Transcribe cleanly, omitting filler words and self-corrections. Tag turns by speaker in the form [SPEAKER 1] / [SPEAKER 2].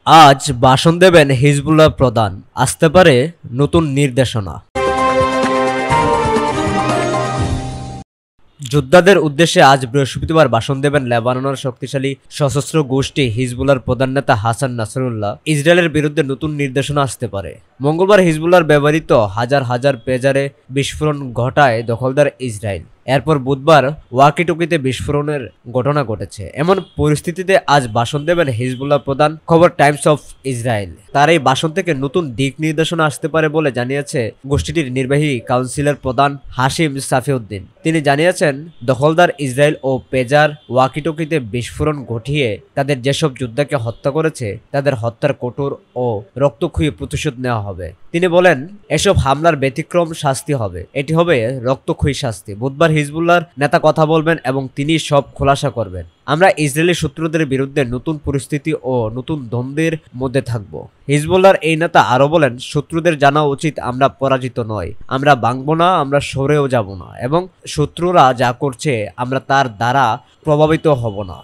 [SPEAKER 1] আজ ভাষণ দেবেন হিজবুল্লাহ প্রধান, আসতে পারে নতুন নির্দেশনা। যোদ্ধাদের উদ্দেশ্যে আজ বৃহস্পতিবার ভাষণ দেবেন লেবাননের শক্তিশালী সশস্ত্র গোষ্ঠী হিজবুল্লাহর প্রধান নেতা হাসান নাসরুল্লাহ। ইসরায়েলের বিরুদ্ধে নতুন নির্দেশনা আসতে পারে। মঙ্গলবার হিজবুল্লাহর ব্যবহৃত হাজার হাজার পেজারে বিস্ফোরণ ঘটায় দখলদার ইসরায়েল। এরপর বুধবার ওয়াকিটকিতে বিস্ফোরণের ঘটনা ঘটেছে। এমন পরিস্থিতিতে আজ ভাষণ দেবেন হিজবুল্লাহ প্রধান, খবর টাইমস অফ ইসরায়েল। তার এই ভাষণ থেকে নতুন দিক নির্দেশনা আসতে পারে বলে জানিয়েছে গোষ্ঠীটির নির্বাহী কাউন্সিলের প্রধান হাশিম সাফিউদ্দিন। তিনি জানিয়েছেন, দখলদার ইসরায়েল ও পেজার ওয়াকিটকিতে বিস্ফোরণ ঘটিয়ে তাদের যেসব যোদ্ধাকে হত্যা করেছে তাদের হত্যার কঠোর ও রক্তক্ষয়ী প্রতিশোধ নেওয়া হবে। তিনি বলেন, এসব হামলার ব্যতিক্রম শাস্তি হবে, এটি হবে রক্তক্ষয়ী শাস্তি। বুধবার হিজবুল্লাহর নেতা কথা বলবেন এবং তিনি সব খোলাসা করবেন। আমরা ইসরায়েলি শত্রুদের বিরুদ্ধে নতুন পরিস্থিতি ও নতুন দ্বন্দ্বের মধ্যে থাকব। হিজবুল্লাহর এই নেতা আরো বলেন, শত্রুদের জানা উচিত আমরা পরাজিত নয়, আমরা ভাঙব না, আমরা সরেও যাব না এবং শত্রুরা যা করছে আমরা তার দ্বারা প্রভাবিত হব না।